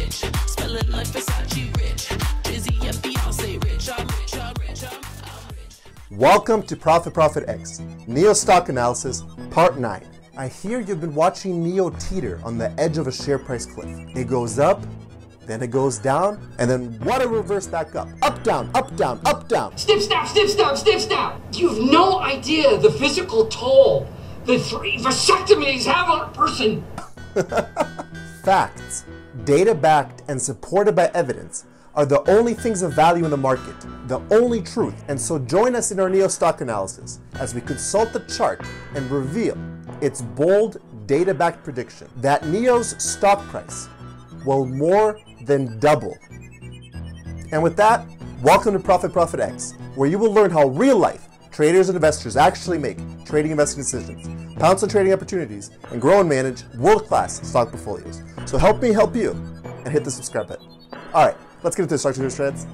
rich. Spelling like Versace rich. Drizzy and Beyonce rich. I'm rich, I'm rich, I'm rich. Welcome to ProfitProphet X, NIO Stock Analysis Part 9. I hear you've been watching NIO teeter on the edge of a share price cliff. It goes up, then it goes down, and then what a reverse back up. Up, down, up, down, up, down. Snip, snap, snip, snap, snip, snap. You've no idea the physical toll that 3 vasectomies have on a person. Facts, data-backed and supported by evidence, are the only things of value in the market, the only truth. And so join us in our NIO stock analysis as we consult the chart and reveal its bold, data-backed prediction that NIO's stock price will more than double. And with that, welcome to ProfitProphet X, where you will learn how real-life traders and investors actually make trading investing decisions, pounce on trading opportunities, and grow and manage world-class stock portfolios. So help me help you, and hit the subscribe button. All right, let's get into the stock traders trends.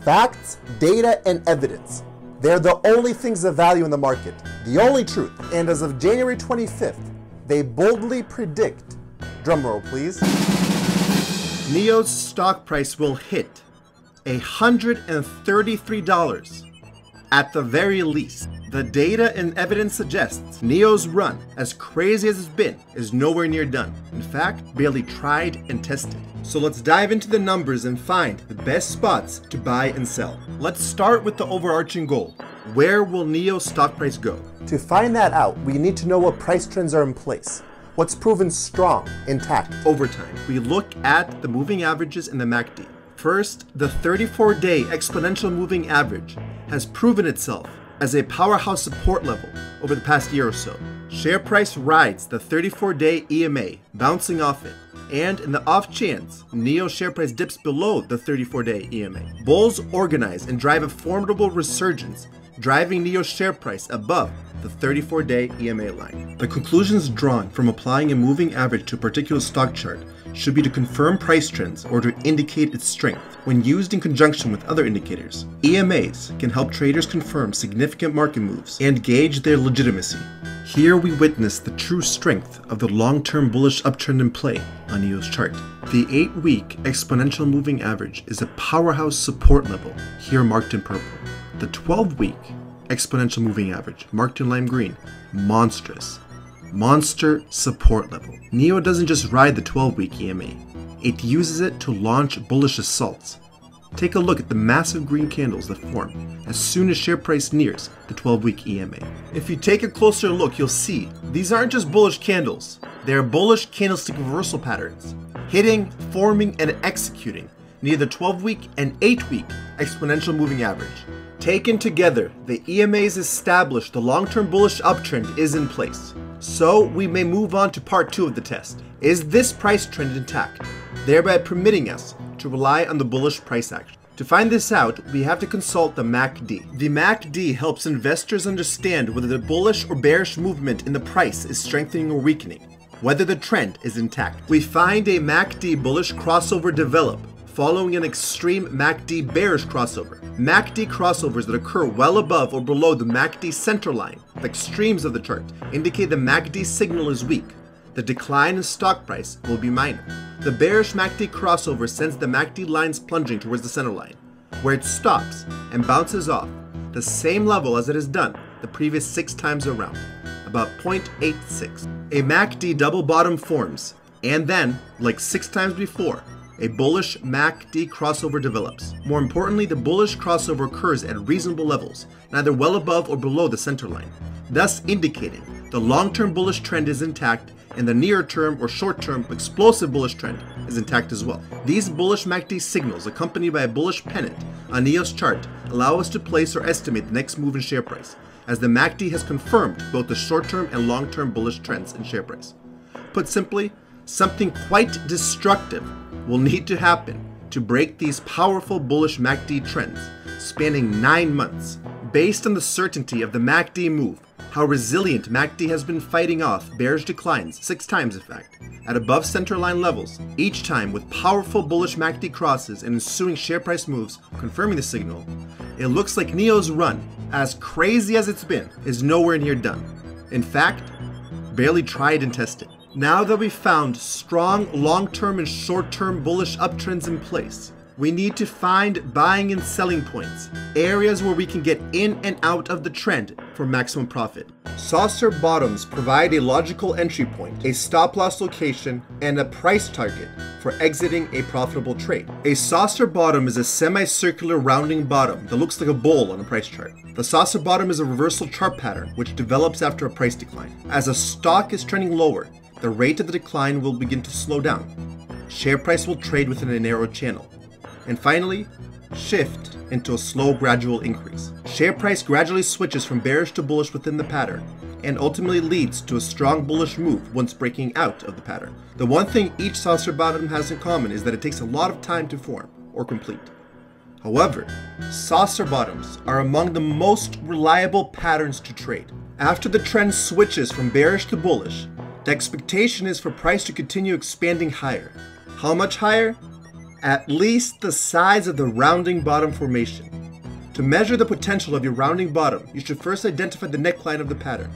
Facts, data, and evidence. They're the only things of value in the market, the only truth. And as of January 25th, they boldly predict, drumroll please, NIO's stock price will hit $133 at the very least. The data and evidence suggests NIO's run, as crazy as it's been, is nowhere near done. In fact, barely tried and tested. So let's dive into the numbers and find the best spots to buy and sell. Let's start with the overarching goal. Where will NIO's stock price go? To find that out, we need to know what price trends are in place. What's proven strong, intact over time. We look at the moving averages in the MACD. First, the 34-day exponential moving average has proven itself as a powerhouse support level over the past year or so. Share price rides the 34-day EMA, bouncing off it. And in the off chance NIO share price dips below the 34-day EMA, bulls organize and drive a formidable resurgence, driving NIO's share price above the 34-day EMA line. The conclusions drawn from applying a moving average to a particular stock chart should be to confirm price trends or to indicate its strength. When used in conjunction with other indicators, EMAs can help traders confirm significant market moves and gauge their legitimacy. Here we witness the true strength of the long-term bullish uptrend in play on NIO's chart. The 8-week exponential moving average is a powerhouse support level, here marked in purple. The 12-week exponential moving average, marked in lime green, monstrous. Monster support level. NIO doesn't just ride the 12-week EMA, it uses it to launch bullish assaults. Take a look at the massive green candles that form as soon as share price nears the 12-week EMA. If you take a closer look, you'll see these aren't just bullish candles, they are bullish candlestick reversal patterns, hitting, forming, and executing near the 12-week and 8-week exponential moving average. Taken together, the EMAs establish the long-term bullish uptrend is in place. So we may move on to part 2 of the test. Is this price trend intact, thereby permitting us to rely on the bullish price action? To find this out, we have to consult the MACD. The MACD helps investors understand whether the bullish or bearish movement in the price is strengthening or weakening, whether the trend is intact. We find a MACD bullish crossover develop following an extreme MACD bearish crossover. MACD crossovers that occur well above or below the MACD center line, the extremes of the chart, indicate the MACD signal is weak. The decline in stock price will be minor. The bearish MACD crossover sends the MACD lines plunging towards the center line, where it stops and bounces off the same level as it has done the previous 6 times around, about 0.86. A MACD double bottom forms, and then, like 6 times before, a bullish MACD crossover develops. More importantly, the bullish crossover occurs at reasonable levels, neither well above or below the center line, thus indicating the long-term bullish trend is intact and the near-term or short-term explosive bullish trend is intact as well. These bullish MACD signals, accompanied by a bullish pennant on NIO's chart, allow us to place or estimate the next move in share price, as the MACD has confirmed both the short-term and long-term bullish trends in share price. Put simply, something quite destructive will need to happen to break these powerful bullish MACD trends spanning 9 months. Based on the certainty of the MACD move, how resilient MACD has been fighting off bearish declines 6 times in fact, at above centerline levels, each time with powerful bullish MACD crosses and ensuing share price moves confirming the signal, it looks like NIO's run, as crazy as it's been, is nowhere near done. In fact, barely tried and tested. Now that we've found strong long-term and short-term bullish uptrends in place, we need to find buying and selling points, areas where we can get in and out of the trend for maximum profit. Saucer bottoms provide a logical entry point, a stop-loss location, and a price target for exiting a profitable trade. A saucer bottom is a semicircular rounding bottom that looks like a bowl on a price chart. The saucer bottom is a reversal chart pattern which develops after a price decline. As a stock is trending lower, the rate of the decline will begin to slow down. Share price will trade within a narrow channel. And finally, shift into a slow gradual increase. Share price gradually switches from bearish to bullish within the pattern and ultimately leads to a strong bullish move once breaking out of the pattern. The one thing each saucer bottom has in common is that it takes a lot of time to form or complete. However, saucer bottoms are among the most reliable patterns to trade. After the trend switches from bearish to bullish, the expectation is for price to continue expanding higher. How much higher? At least the size of the rounding bottom formation. To measure the potential of your rounding bottom, you should first identify the neckline of the pattern.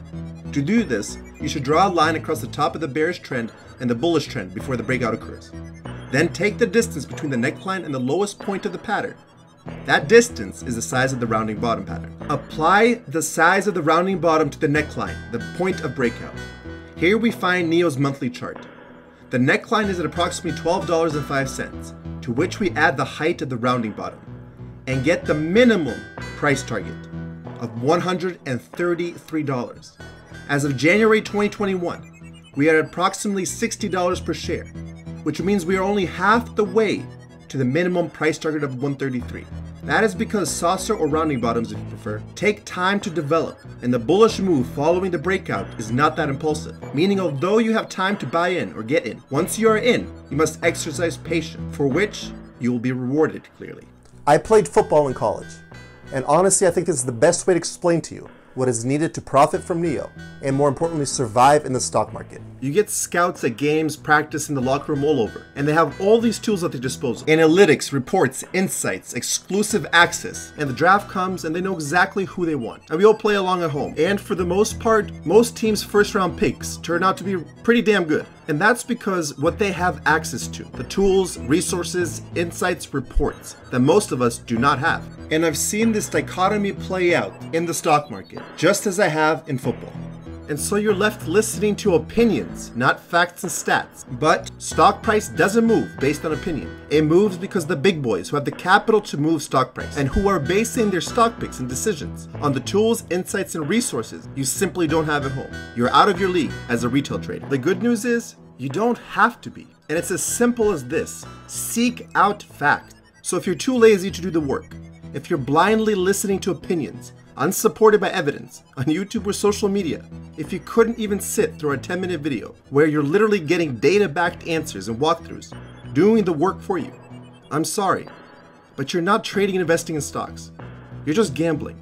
To do this, you should draw a line across the top of the bearish trend and the bullish trend before the breakout occurs. Then take the distance between the neckline and the lowest point of the pattern. That distance is the size of the rounding bottom pattern. Apply the size of the rounding bottom to the neckline, the point of breakout. Here we find NIO's monthly chart. The neckline is at approximately $12.05, to which we add the height of the rounding bottom, and get the minimum price target of $133. As of January 2021, we are at approximately $60 per share, which means we are only half the way to the minimum price target of $133. That is because saucer or rounding bottoms, if you prefer, take time to develop, and the bullish move following the breakout is not that impulsive, meaning although you have time to buy in or get in, once you are in, you must exercise patience, for which you will be rewarded clearly. I played football in college, and honestly I think this is the best way to explain to you what is needed to profit from NIO, and more importantly survive in the stock market. You get scouts at games, practice in the locker room all over, and they have all these tools at their disposal. Analytics, reports, insights, exclusive access, and the draft comes and they know exactly who they want. And we all play along at home. And for the most part, most teams' first round picks turn out to be pretty damn good. And that's because what they have access to, the tools, resources, insights, reports that most of us do not have. And I've seen this dichotomy play out in the stock market, just as I have in football. And so you're left listening to opinions, not facts and stats. But stock price doesn't move based on opinion. It moves because the big boys who have the capital to move stock price and who are basing their stock picks and decisions on the tools, insights, and resources you simply don't have at home. You're out of your league as a retail trader. The good news is, you don't have to be. And it's as simple as this. Seek out facts. So if you're too lazy to do the work, if you're blindly listening to opinions, unsupported by evidence, on YouTube or social media, if you couldn't even sit through a 10-minute video where you're literally getting data-backed answers and walkthroughs, doing the work for you, I'm sorry, but you're not trading and investing in stocks. You're just gambling.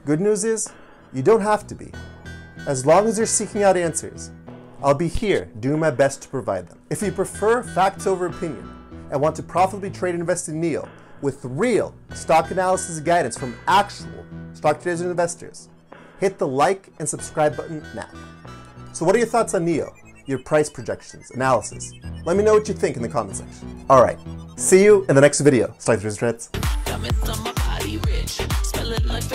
Good news is, you don't have to be. As long as you're seeking out answers, I'll be here doing my best to provide them. If you prefer facts over opinion and want to profitably trade and invest in NIO with real stock analysis guidance from actual stock traders and investors, hit the like and subscribe button now. So what are your thoughts on NIO, your price projections, analysis? Let me know what you think in the comment section. Alright, see you in the next video, Stock Traders. Got me on my body rich, smelling like